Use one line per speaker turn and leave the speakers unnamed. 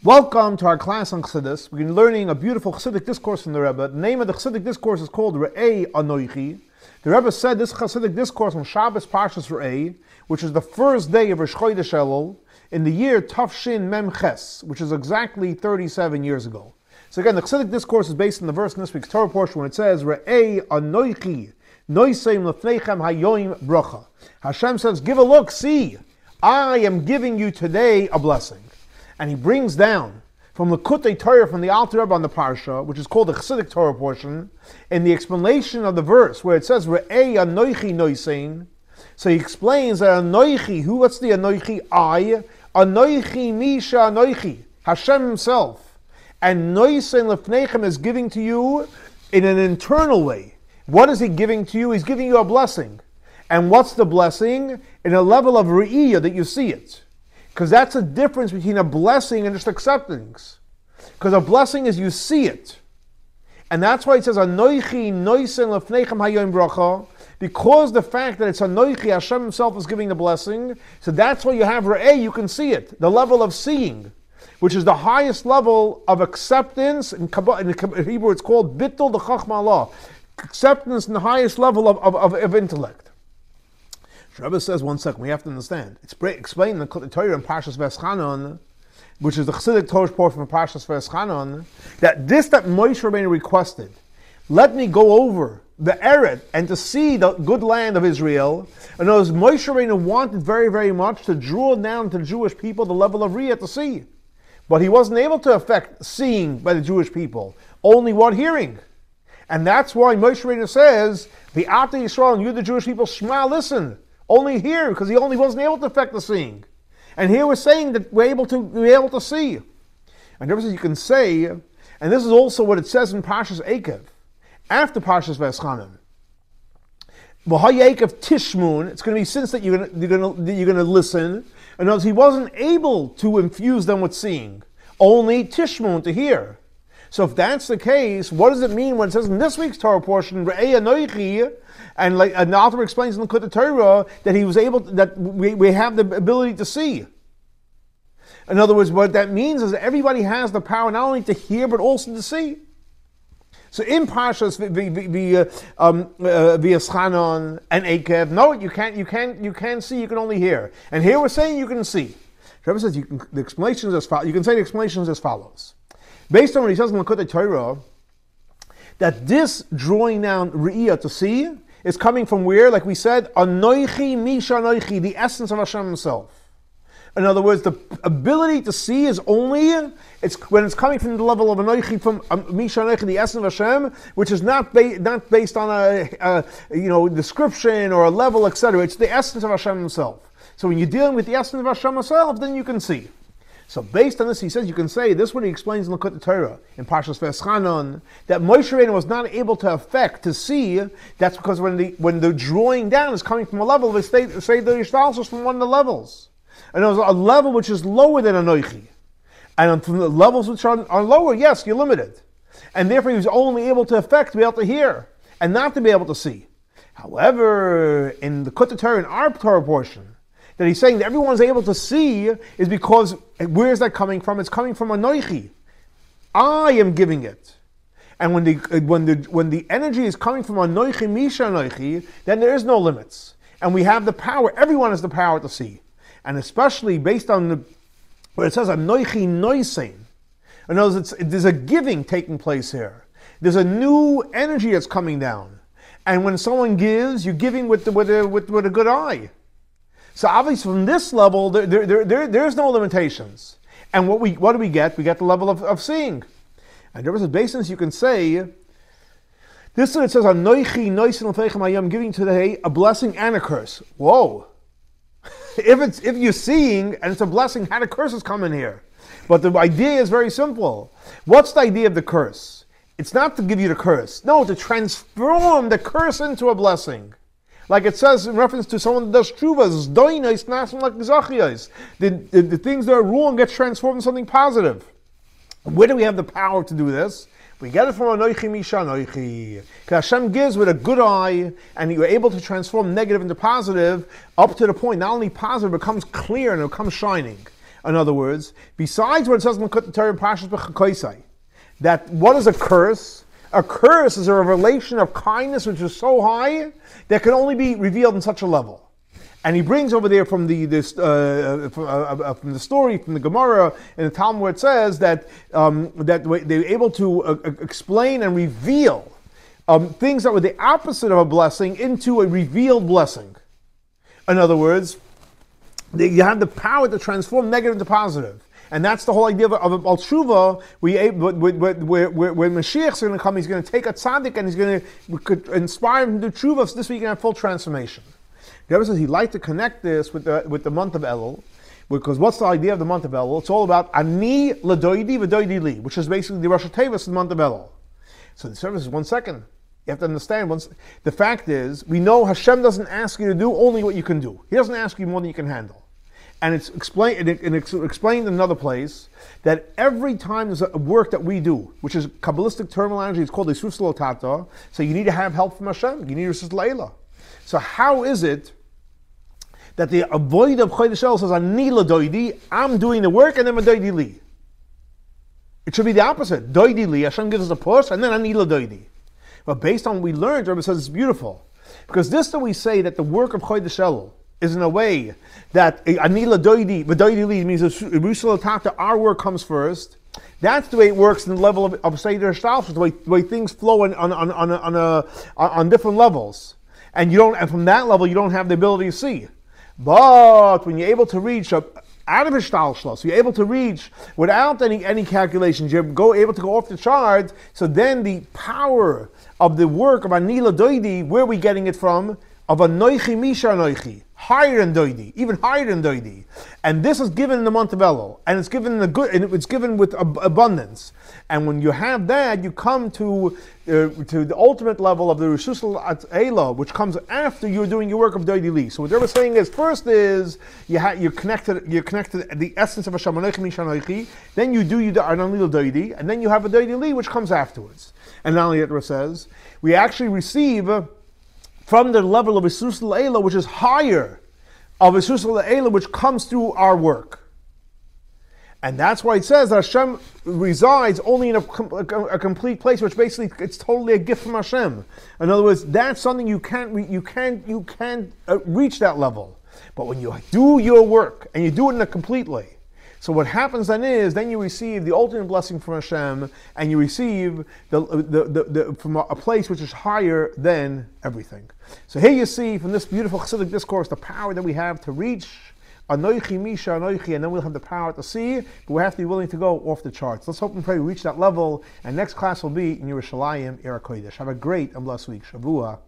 Welcome to our class on Chassidus. We're learning a beautiful Chassidic discourse from the Rebbe. The name of the Chassidic discourse is called Re'ei Anoichi. The Rebbe said this Chassidic discourse on Shabbos Parshas Re'ei, which is the first day of Rosh Chodesh Elul, in the year Tafshin Mem Ches, which is exactly 37 years ago. So again, the Chassidic discourse is based on the verse in this week's Torah portion when it says, Re'ei Anoichi, Noiseim Lefneichem Hayoim Bracha. Hashem says, give a look, see, I am giving you today a blessing. And he brings down from the Kutei Torah, from the Alter Rebbe on the Parsha, which is called the Chassidic Torah portion, in the explanation of the verse where it says Re'ei Anoichi Noisein. So he explains that Anoichi, what's the Anoichi? I, Anoichi Misha Anoichi, Hashem himself. And Noisein Lefneichem is giving to you in an internal way. What is he giving to you? He's giving you a blessing. And what's the blessing? In a level of Re'iyah that you see it. Because that's a difference between a blessing and just acceptance. Because a blessing is you see it. And that's why it says, Anoichi noisen lefneichem hayoim bracha, because the fact that it's Anoichi, Hashem himself is giving the blessing, so that's why you have Re'eh, you can see it, the level of seeing, which is the highest level of acceptance. In Hebrew it's called Bittul the Chachma Allah, acceptance in the highest level of intellect. Rebbe says, one second, we have to understand. It's explained in the Torah in Parshas Veschanon, which is the Chassidic Torah portion from Parshas Veschanon, that Moshe Rabbeinu requested, let me go over the Eretz and to see the good land of Israel. And those Moshe Rabbeinu wanted very, very much to draw down to the Jewish people the level of Riyah to see. But he wasn't able to affect seeing by the Jewish people, only what hearing. And that's why Moshe Rabbeinu says, the Ata Yisrael and you the Jewish people, Shema, listen. Only here, because he only wasn't able to affect the seeing. And here we're saying that we're able to see. And there says you can say, and this is also what it says in Parshas Eikev, after Parshas Veschanim. V'hayeikev Tishmun, it's going to be since that you're going to listen. In other words, he wasn't able to infuse them with seeing, only Tishmun, to hear. So if that's the case, what does it mean when it says in this week's Torah portion, Re'ei Anoichi, and like the author explains in the Kutei Torah that he was able to, that we have the ability to see. In other words, what that means is that everybody has the power not only to hear but also to see. So in Parshas V'yaschanon and Eikev, no, you can't see, you can only hear. And here we're saying you can see. Rebbe says the explanations as follows. You can say the explanations as follows. Based on what he says in the Kutei Torah, that this drawing down Re'iyah to see is coming from where? Like we said, Anoichi Misha Anoichi, the essence of Hashem himself. In other words, the ability to see is only when it's coming from the level of Anoichi, from Misha Anoichi, the essence of Hashem, which is not based on a description or a level, etc. It's the essence of Hashem himself. So when you're dealing with the essence of Hashem himself, then you can see. So based on this, he says you can say, this is what he explains in the Kutei Torah, in Parshas Veschanon, that Moshe Rabbeinu was not able to affect, to see. That's because when the drawing down is coming from a level, they say the Yishtalsos from one of the levels. And there's a level which is lower than Anoichi. And from the levels which are lower, yes, you're limited. And therefore he was only able to affect, to be able to hear, and not to be able to see. However, in the Kutei Torah, in our Torah portion, that he's saying that everyone's able to see is because, where is that coming from? It's coming from Anoichi. I am giving it. And when the energy is coming from Anoichi, Misha Anoichi, then there is no limits. And we have the power, everyone has the power to see. And especially based on where it says Anoichi Noisein. In other words, there's a giving taking place here. There's a new energy that's coming down. And when someone gives, you're giving with a good eye. So obviously from this level, there's no limitations. And what do we get? We get the level of seeing. And there is a basis you can say, this is what it says, Anoichi noisen lefneichem I am giving today a blessing and a curse. Whoa. If you're seeing and it's a blessing, how do curses come in here? But the idea is very simple. What's the idea of the curse? It's not to give you the curse. No, to transform the curse into a blessing. Like it says in reference to someone that does tshuvas, the things that are wrong get transformed into something positive. Where do we have the power to do this? We get it from Anoichi Misha Anoichi. Because Hashem gives with a good eye, and you're able to transform negative into positive, up to the point not only positive becomes clear and it becomes shining. In other words, besides what it says in the Torah and Parshas B'Chakoisai, that what is a curse? A curse is a revelation of kindness which is so high that can only be revealed in such a level. And he brings over there from the story from the Gemara in the Talmud where it says that they're able to explain and reveal things that were the opposite of a blessing into a revealed blessing. In other words, you have the power to transform negative into positive. And that's the whole idea of a Baal Tshuva, where Mashiach is going to come, he's going to take a tzaddik and he's going to inspire him to do tshuva, so this way you can have full transformation. The Rebbe says he'd like to connect this with the month of Elul, because what's the idea of the month of Elul? It's all about Ani L'Doidi V'Doidi Li, which is basically the Rosh Hashanah in the month of Elul. So the service is 1 second. You have to understand, the fact is, we know Hashem doesn't ask you to do only what you can do. He doesn't ask you more than you can handle. And it's explained in another place that every time there's a work that we do, which is Kabbalistic terminology, it's called a Isus L'Otata, so you need to have help from Hashem, you need Isus L'Eila. So how is it that the avoid of Chodesh Elul says, Ani L'Doidi, I'm doing the work, and then M'Doidi Li? It should be the opposite. Doidi Li, Hashem gives us a push, and then Ani L'Doidi. But based on what we learned, Rebbe says it's beautiful. Because this that we say that the work of Chodesh Elul is in a way that Ani L'Doidi, V'Doidi Li means that our work comes first. That's the way it works in the level of Seder Shtalshus, the way things flow on different levels. And from that level you don't have the ability to see. But when you're able to reach out of Shtalshus, you're able to reach without any calculations, you're able to go off the chart, so then the power of the work of Ani L'Doidi, where are we getting it from? Of Anoichi Misha Anoichi, higher than Doidi, even higher than Doidi, and this is given in the month of Elul, and it's given it's given with abundance. And when you have that, you come to the ultimate level of the Rishus L'Eila, which comes after you're doing your work of Doidi Li. So what they're saying is, first is you're connected the essence of Hashem Anoichi Misha Anoichi, then you do the Ani L'Doidi, and then you have a Doidi Li which comes afterwards. And not only that, it says we actually receive from the level of Isus L'Eila, which is higher, of Isus L'Eila, which comes through our work. And that's why it says that Hashem resides only in a complete place, which basically it's totally a gift from Hashem. In other words, that's something you can't reach that level. But when you do your work, and you do it in a complete way, so what happens then is, then you receive the ultimate blessing from Hashem, and you receive from a place which is higher than everything. So here you see from this beautiful Chassidic discourse the power that we have to reach Anoichi Misha Anoichi, and then we'll have the power to see, but we have to be willing to go off the charts. Let's hope and pray we reach that level, and next class will be in Yerushalayim, Yer HaKodesh. Have a great and blessed week. Shavua